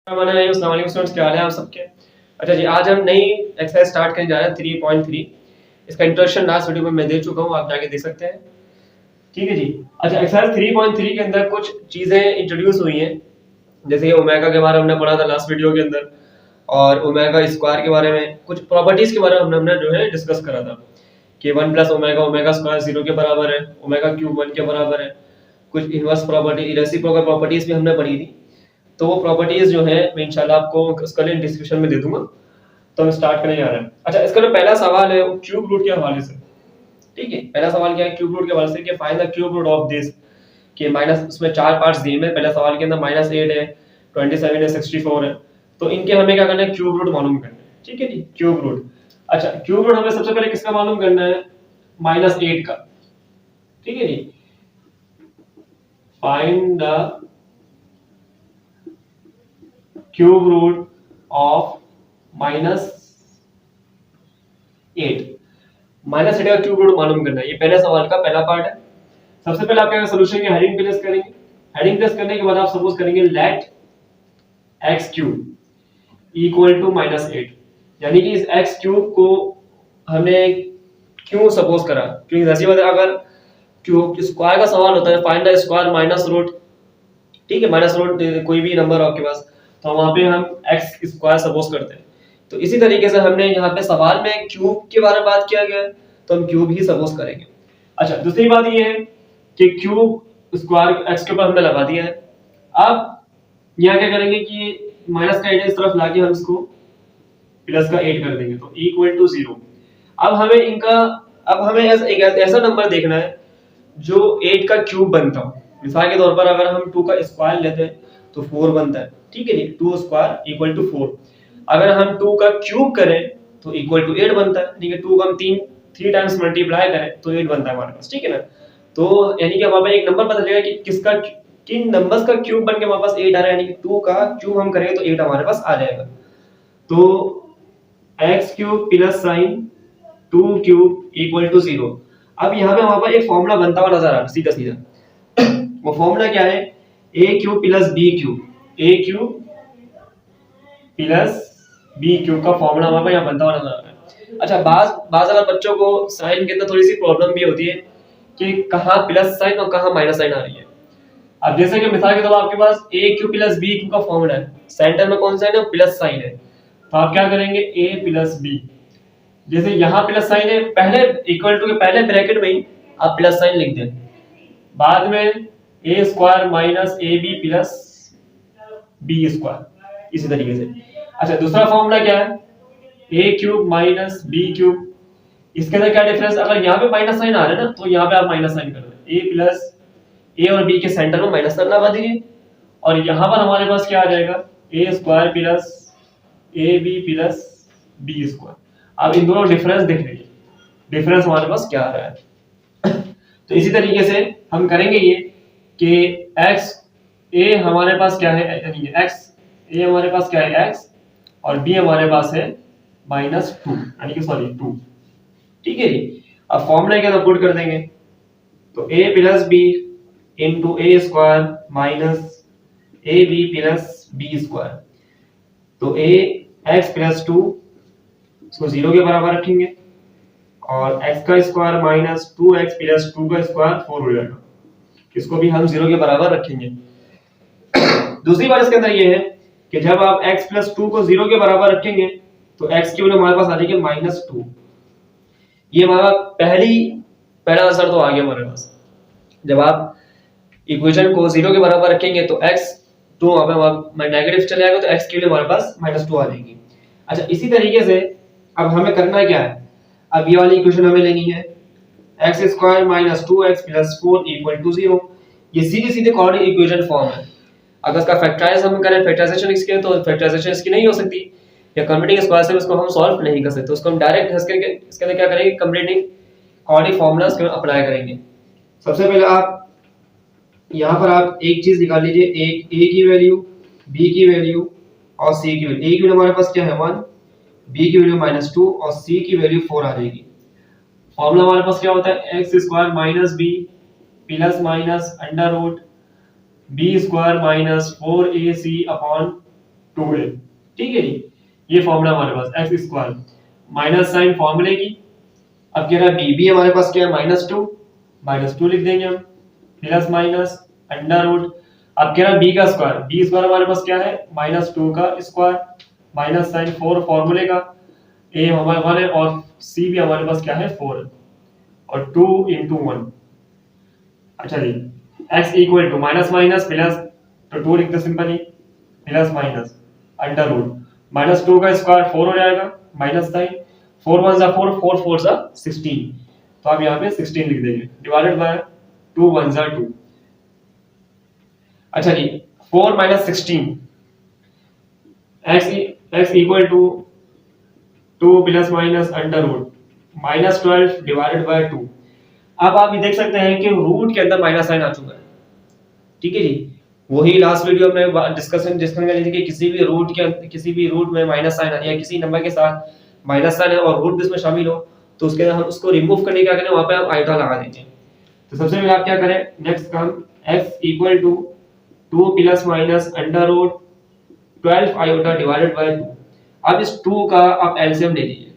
Students, क्या हाल है आप सबके। अच्छा जी, आज हम नई एक्सरसाइज स्टार्ट करने जा रहे हैं 3.3। इसका इंट्रोडक्शन लास्ट वीडियो में मैं दे चुका हूं, आप जाके देख सकते हैं। ठीक है जी। अच्छा, एक्सरसाइज 3.3 के अंदर कुछ चीजें इंट्रोड्यूस हुई हैं, जैसे कि ओमेगा के बारे में हमने पढ़ा था लास्ट वीडियो के अंदर, और ओमेगा स्क्वायर के बारे में, कुछ प्रॉपर्टीज के बारे में हमने जो है डिस्कस करा था कि 1 प्लस ओमेगा ओमेगा स्क्वायर 0 के बराबर है, ओमेगा क्यूब 1 के बराबर है। कुछ इनवर्स प्रॉपर्टी, रेसिप्रोकल प्रॉपर्टीज भी हमने पढ़ी थी। तो वो प्रॉपर्टीज जो है मैं इंशाल्लाह आपको उसका लिंक डिस्क्रिप्शन में दे दूंगा। तो हम स्टार्ट करने जा रहे हैं। अच्छा, इसका जो पहला सवाल है वो क्यूब रूट के हवाले से। ठीक है, पहला सवाल क्या है क्यूब रूट के हवाले से कि find the cube root of this, कि माइनस, उसमें चार पार्ट्स दिए हैं पहले सवाल के अंदर, -8 है, 27 है, 64 है। तो इनके हमें क्या करना है, क्यूब रूट मालूम करना है। ठीक है जी, क्यूब रूट। अच्छा, क्यूब रूट हमें सबसे पहले किसका मालूम करना है, -8 का। ठीक है जी, find the cube root of -8। -8 का क्यूब रूट मालूम करना है, ये पहले सवाल का पहला पार्ट है। सबसे पहले आप क्या सोल्यूशन की हेडिंग प्लेस करेंगे। हेडिंग प्लेस करने के बाद आप सपोज करेंगे let x cube equal to -8, यानी कि इस x क्यूब को हमने क्यों सपोज करा, क्योंकि जैसी बात है, अगर क्यूब स्क्वायर का सवाल होता है find the square minus root. ठीक है, माइनस रूट कोई भी नंबर हो आपके पास, तो वहां पे हम x स्क्वायर सपोज करते हैं। तो इसी तरीके से हमने यहाँ पे सवाल में क्यूब के बारे में बात किया गया है, तो हम क्यूब ही सपोज करेंगे। अच्छा, दूसरी बात ये है कि क्यूब स्क्वायर x के ऊपर हमने लगा दिया है। अब यहाँ क्या करेंगे कि माइनस का 8 इस तरफ लाके हम इसको प्लस का 8 कर देंगे, तो इक्वल टू 0। अब हमें एक ऐसा नंबर देखना है जो 8 का क्यूब बनता हो। मिसाल के तौर पर अगर हम 2 का स्क्वायर लेते हैं तो 4 बनता है। ठीक है जी, 2 स्क्वायर इक्वल टू 4। अगर हम 2 का क्यूब करें तो इक्वल टू 8 बनता है। ठीक है, 2 का हम 3 टाइम्स मल्टीप्लाई करें तो 8 बनता है हमारे पास। ठीक है ना, तो यानी कि हमारे पास एक नंबर पता चलेगा कि किसका, किन नंबर्स का क्यूब बन के हमारे पास 8 आ रहा है, यानी कि 2 का क्यूब हम करेंगे तो 8 हमारे पास आ जाएगा। तो x cube plus sign 2 cube equal to 0। अब यहाँ पे हमारे पास एक फॉर्मूला बनता हुआ नजर आ रहा है सीधा सीधा। वो फॉर्मूला क्या है, a cube plus b cube, a cube plus b cube का फॉर्मूला हमारे पास यहाँ बनता हुआ नजर आ रहा है। अच्छा, बाज अगर बच्चों को साइन के अंदर थोड़ी सी प्रॉब्लम भी होती है कि कहाँ प्लस साइन और कहाँ माइनस साइन आ रही है। अब जैसे कि मिसाल के तौर पर आपके पास a cube plus b cube का फॉर्मूला है, सेंटर में कौन सा है ना, प्लस साइन है, तो आप क्या करेंगे a प्लस b। जैसे यहाँ प्लस साइन है, पहले इक्वल टू के पहले ब्रैकेट में ही आप प्लस साइन लिख दें, बाद में a square minus ab plus b square, इसी तरीके से। अच्छा, दूसरा फॉर्मूला क्या है, a cube minus b cube. इसके अंदर क्या डिफरेंस, अगर यहाँ पे माइनस साइन आ रहा है ना तो यहाँ पे आप माइनस साइन कर दें, a प्लस a और b के सेंटर में माइनस साइन लगा दीजिए, और यहाँ पर हमारे पास क्या आ जाएगा, a square plus ab plus b square. अब इन दोनों डिफरेंस देख लीजिए, डिफरेंस हमारे पास क्या आ रहा है। तो इसी तरीके से हम करेंगे ये कि x a हमारे पास क्या है, यानी x a हमारे पास क्या है x, और b हमारे पास है -2, यानी कि सॉरी 2। ठीक है जी, अब फॉर्मूला के अंदर पुट कर देंगे, तो a plus b into a square minus ab plus b square. तो a x प्लस 2 इसको 0 के बराबर रखेंगे, और x का स्क्वायर माइनस 2x प्लस 2 का स्क्वायर 4 हो जाएगा, इसको भी हम 0 के बराबर रखेंगे। दूसरी बात इसके अंदर ये है कि जब आप x प्लस 2 को 0 के बराबर रखेंगे तो x की वैल्यू हमारे पास आ जाएगी -2। ये हमारा पहला आंसर तो आ गया हमारे पास। जब आप इक्वेशन को 0 के बराबर रखेंगे तो x 2 वहां पे नेगेटिव चले जाएगा, तो x की वैल्यू हमारे पास -2 आ जाएगी। अच्छा, इसी तरीके से अब हमें करना क्या है, अब ये वाली इक्वेशन हमें लेनी है, x square minus 2x plus 4 equal to 0। ये सीधी सीधी क्वाड्रेटिक इक्वेशन फॉर्म है। अगर इसका फैक्टराइज हम करें, फैक्टराइजेशन इसके, तो फैक्टराइजेशन इसकी नहीं हो सकती, या कंप्लीटिंग स्क्वायर से इसको हम सॉल्व नहीं कर सकते, तो उसको हम डायरेक्ट इसके अंदर क्या करेंगे, कंप्लीटिंग क्वाड्रेटिक फार्मूलास को अप्लाई करेंगे। सबसे पहले आप यहाँ पर आप एक चीज निकाल लीजिए, एक a की वैल्यू, b की वैल्यू और c की वैल्यू। a की वैल्यू हमारे पास क्या है 1, b की वैल्यू -2 और c की वैल्यू 4 आ जाएगी। फॉर्मूला हमारे पास क्या होता है, x square minus b plus minus under root b square minus 4ac upon 2a, ठीक है जी। ये फॉर्मूला हमारे पास एक्स स्क्वायर माइनस साइन फॉर्मूले की। अब कह रहा है बी हमारे पास क्या है -2 लिख देंगे हम, प्लस माइनस अंडर रूट। अब कह रहा है बी स्क्वायर हमारे पास क्या है -2 का स्क्वायर माइनस साइन 4 फॉर्मूले का, ए हमारे 1 है और सी भी हमारे पास क्या है 4 है और 2 इंटू 1। अच्छा जी, x equal to minus minus plus, तो 2 लिखते simply plus minus under root -2 का स्क्वायर 4 हो जाएगा माइनस साइन 4 1 जा 4 4 4 जा 16, तो आप यहाँ पे 16 लिख देंगे डिवाइडेड बाय 2 1 जा 2। अच्छा जी, 4 minus 16 x equal to 2 plus minus under root -12 divided by 2। अब आप ये देख सकते हैं कि रूट के अंदर माइनस साइन आ चुका है, ठीक है जी। वही लास्ट वीडियो में डिस्कशन करी थी कि किसी भी रूट में माइनस साइन या किसी नंबर के साथ माइनस साइन है और रूट भी इसमें शामिल हो, तो उसके अंदर हम उसको रिमूव करने क्या करें, वहां पे आप आयोटा लगा देंगे। तो सबसे पहले आप क्या करें, नेक्स्ट काम x equal to 2 plus minus under root 12 iota divided by 2। अब इस 2 का आप एलसीएम ले लीजिए,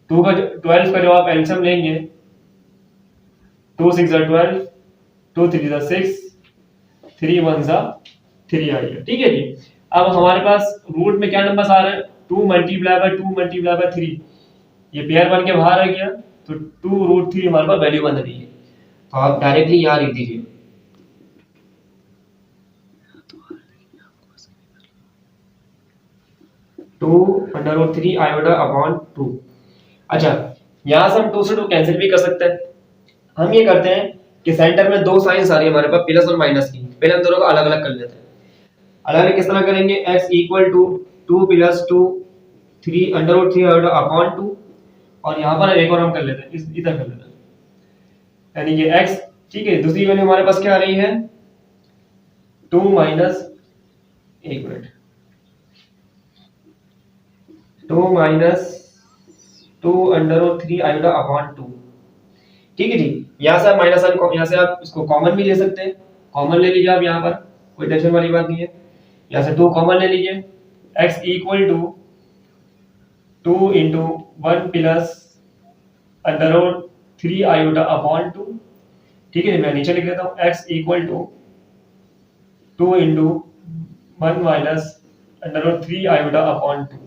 2 का 12 का जब आप एलसीएम लेंगे 2 6 जा 12, 2 3 जा 6, 3 1 जा 3 आ गया, ठीक है जी। अब हमारे पास रूट में क्या नंबर आ रहा है 2 मल्टीप्लाई बाय 2 मल्टीप्लाई बाय 3, ये पेयर बन के बाहर आ गया, तो 2 रूट 3 हमारे पास वैल्यू बन रही है, तो आप डायरेक्टली यहाँ लिख दीजिए 2 अंडर रूट 3 आयोटा अपॉन 2। अच्छा, यहाँ से हम 2 से 2 कैंसिल भी कर सकते हैं। हम ये करते हैं कि सेंटर में दो साइंस आ रही है हमारे पास प्लस और माइनस की, पहले हम दोनों को अलग अलग कर लेते हैं। अलग अलग किस तरह करेंगे, x equal to 2 plus 2 3 under root 3 upon 2, और यहाँ पर एक और हम कर लेते हैं, इधर कर लेते हैं, यानी कि x, ठीक है। दूसरी वैल्यू हमारे पास क्या आ रही है 2 माइनस, एक minute, 2 minus 2 under root 3 iota upon 2, ठीक है जी। यहाँ से आप माइनस साइन, यहाँ से आप इसको कॉमन भी ले सकते हैं, कॉमन ले लीजिए आप, यहाँ पर कोई टेंशन वाली बात नहीं है। यहाँ से 2 कॉमन ले लीजिए, x equal to 2 into 1 plus under root 3 iota upon 2, ठीक है। मैं नीचे लिख देता हूँ x equal to 2 into 1 minus under root 3 iota upon 2,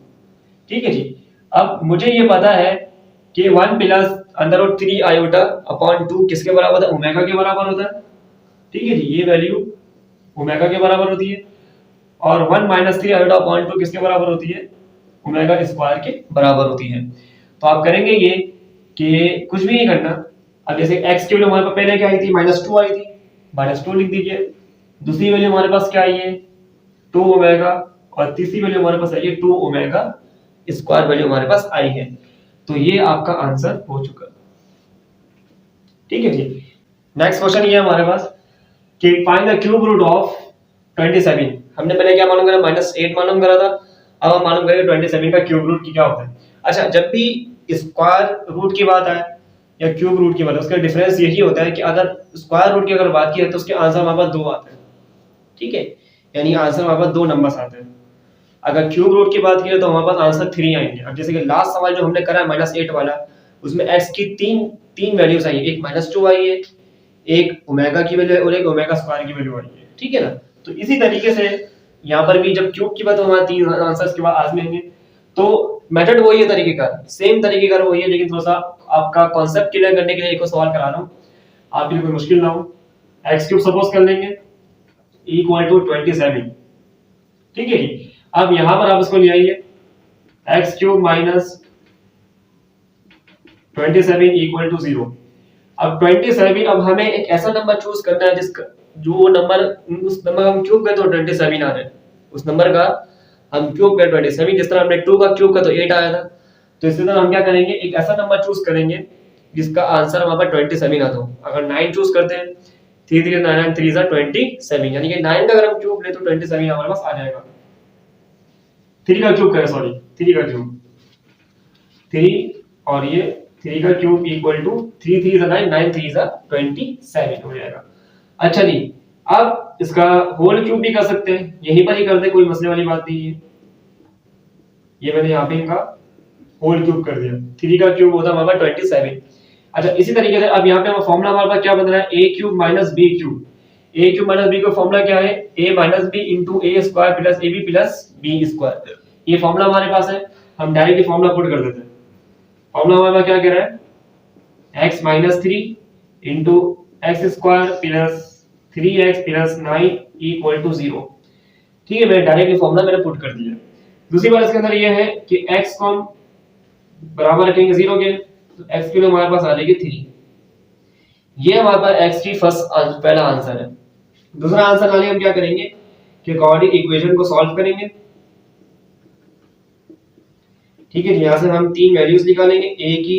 ठीक है जी। अब मुझे ये पता है कि 1 plus under root 3 iota upon 2 किसके बराबर होता है, ओमेगा के बराबर होता है, ठीक है जी। ये वैल्यू ओमेगा के बराबर होती है, और 1 माइनस 3 आयोटा अपॉन 2 किसके बराबर होती है, ओमेगा स्क्वायर के बराबर होती है। तो आप करेंगे ये कि कुछ भी नहीं करना। अब जैसे x की वैल्यू हमारे पास पहले क्या आई थी -2 आई थी, -2 लिख दीजिए। दूसरी वैल्यू हमारे पास क्या आई है 2 ओमेगा, और तीसरी वैल्यू हमारे पास आई है 2 ओमेगा स्क्वायर वैल्यू हमारे पास आई है। तो ये आपका आंसर हो चुका, ठीक है जी। नेक्स्ट क्वेश्चन ये हमारे पास कि find the cube root of 27। हमने पहले क्या मालूम करा, -8 मालूम करा था, अब हम मालूम करेंगे 27 का क्यूब रूट क्या होता है। अच्छा, जब भी स्क्वायर रूट की बात आए या क्यूब रूट की बात, उसका डिफरेंस यही होता है कि अगर स्क्वायर रूट की अगर बात की है तो उसके आंसर हमारे पास 2 आते हैं, ठीक है, यानी आंसर हमारे पास 2 नंबर्स आते हैं। अगर क्यूब रूट की बात की तो हमारे पास आंसर 3 आएंगे। अब जैसे कि लास्ट सवाल जो हमने करा है -8 वाला, उसमें x की तीन वैल्यूज आई है, एक -2 आई है, एक ओमेगा की वैल्यू और एक ओमेगा स्क्वायर की वैल्यू आई है, ठीक है ना। तो इसी तरीके से यहाँ पर भी जब क्यूब की बात हमारे 3 आंसर्स के बाद आजमेंगे, तो मेथड वही है, तरीके का सेम तरीके का वही है, लेकिन थोड़ा सा आपका कॉन्सेप्ट क्लियर करने के लिए एक और सवाल करा रहा हूँ, आपके लिए कोई मुश्किल ना हो। x क्यूब सपोज कर लेंगे इक्वल टू 27, ठीक है जी। अब यहां पर आप इसको ले आइए x cube minus 27 equal to 0। अब 27, अब हमें एक ऐसा नंबर चूज करना है जिसका जो नंबर, उस नंबर का हम क्यूब करते तो 27 आ रहा है, उस नंबर का हम क्यूब कर 27, जिस तरह हमने 2 का क्यूब का तो 8 आया था, तो इसी तरह हम क्या करेंगे, एक ऐसा नंबर चूज करेंगे जिसका आंसर हमारे पास 27 आता हो। अगर 9 चूज करते हैं 3 3 9 9 3 27, यानी कि 9 का अगर हम क्यूब ले तो 27 हमारे पास आ जाएगा। 3 का क्यूब करें, सॉरी 3 का क्यूब 3, और ये 3 का क्यूब इक्वल टू 3 3 9 9 3 27 हो जाएगा। अच्छा जी, अब इसका होल क्यूब भी कर सकते हैं, यहीं पर ही कर दे, कोई मसले वाली बात नहीं है। ये मैंने यहाँ पे इनका होल क्यूब कर दिया, 3 का क्यूब होता है हमारे पास 27। अच्छा इसी तरीके से अब यहाँ पे फॉर्मूला हमारे पास क्या बन रहा है, a cube minus b cube. a cube minus b का फॉर्मूला क्या है, a minus b into A square plus ab plus b square. ये फॉर्मूला हमारे पास है, हम डायरेक्टली फॉर्मूला पुट कर देते हैं। फॉर्मूला हमारे पास क्या कह रहा है, x minus 3 into x square plus 3x plus 9 equal to 0। ठीक है, मैंने डायरेक्टली फॉर्मूला मैंने पुट कर दिया। दूसरी बात इसके अंदर ये है कि x को हम बराबर रखेंगे 0 के, तो x के लिए हमारे पास आ जाएगी 3। ये हमारे पास x की पहला आंसर है। दूसरा आंसर आने हम क्या करेंगे कि क्वाड्रेटिक इक्वेशन को सॉल्व करेंगे। ठीक है, यहां से हम 3 वैल्यूज निकालेंगे, a की,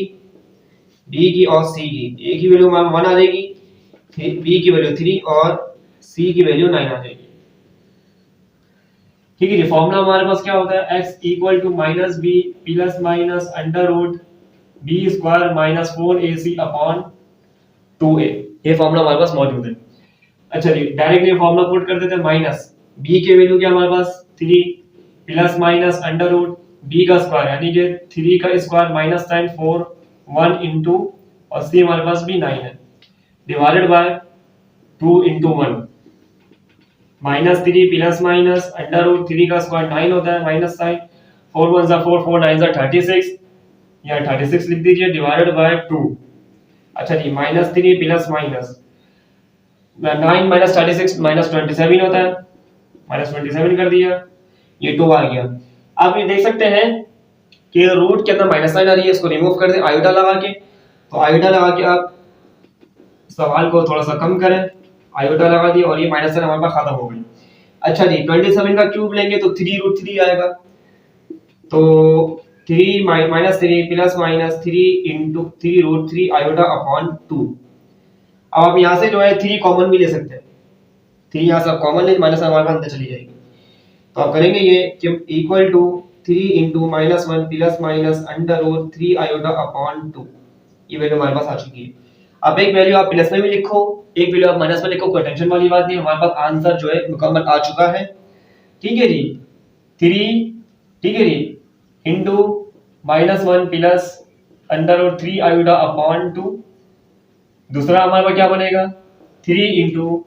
b की और c की। a की वैल्यू हमारे 1 आ जाएगी, b की वैल्यू 3 और c की वैल्यू 9 आ जाएगी। ठीक है जी, फॉर्मूला हमारे पास क्या होता है, x equal to minus b plus minus under root b square minus 4ac upon 2a। ये फॉर्मूला हमारे पास मौजूद है। अच्छा जी, डायरेक्टली फॉर्मूला पुट कर देते हैं, माइनस b की वैल्यू क्या हमारे पास 3 plus minus under root b का स्क्वायर यानी कि 3 का स्क्वायर माइनस साइन 4 1 इंटू और c हमारे पास भी 9 है, divided by 2 into 1 minus 3 plus minus under root 3 का स्क्वायर 9 होता है माइनस साइन 4 1 4 4 9 36, या 36 लिख दीजिए, डिवाइडेड बाय 2। अच्छा जी, minus 3 plus minus 9 minus 36 minus 27 होता है, माइनस 27 कर दिया, ये 2 आ गया। आप ये देख सकते हैं कि रूट के अंदर माइनस साइन आ रही है, इसको रिमूव कर दें आयोटा लगा के। तो आयोटा लगा के आप सवाल को थोड़ा सा कम करें, आयोटा लगा दिया और ये माइनस साइन हमारे पास खत्म हो गई। अच्छा जी, 27 का क्यूब लेंगे तो 3 रूट 3 आएगा, तो 3 minus 3 plus minus 3 into 3 root 3 iota upon 2। अब आप यहाँ से जो है 3 कॉमन भी ले सकते हैं, 3 यहाँ से कॉमन ले, माइनस हमारे पास अंदर चली जाएगी। तो आप करेंगे ये कि equal to 3 into minus 1 plus minus under root 3 iota upon 2। ये वैल्यू हमारे पास आ चुकी है। अब एक वैल्यू आप प्लस में भी लिखो, एक वैल्यू आप माइनस में लिखो, कोई टेंशन वाली बात नहीं, हमारे पास आंसर जो है मुकम्मल आ चुका है। ठीक है जी, 3 ठीक है जी into minus 1 plus under root 3 iota upon 2। दूसरा हमारे पास क्या बनेगा, 3 into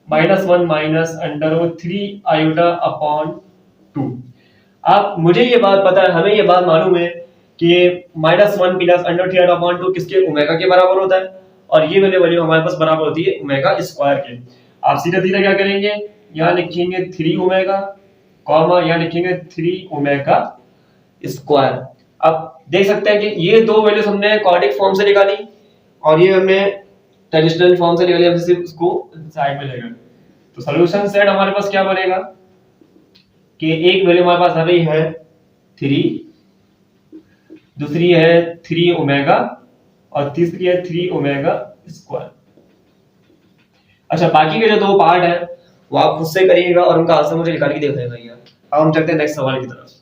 minus 1 minus under root 3 iota upon 2। आप मुझे ये बात पता है, हमें ये बात मालूम है कि माइनस 1 प्लस अंडर 3 अपॉन 2 किसके, ओमेगा के बराबर होता है, और ये वाली वैल्यू हमारे पास बराबर होती है ओमेगा स्क्वायर के। आप सीधा सीधा क्या करेंगे, यहाँ लिखेंगे 3 ओमेगा कॉमा यहाँ लिखेंगे 3 ओमेगा स्क्वायर। अब देख सकते हैं कि ये दो वैल्यूज हमने क्वाड्रेटिक फॉर्म से निकाली और ये हमने ट्रेडिशनल फॉर्म से निकाली, हम सिर्फ उसको साइड में ले गए। तो सॉल्यूशन सेट हमारे पास क्या बनेगा कि एक वैल्यू हमारे पास आ रही है 3, दूसरी है 3 ओमेगा और तीसरी है 3 ओमेगा स्क्वायर। अच्छा, बाकी के जो दो पार्ट है वो आप खुद से करिएगा और उनका आंसर मुझे निकाल के दिखाइएगा। अब हम चलते हैं नेक्स्ट सवाल की तरफ।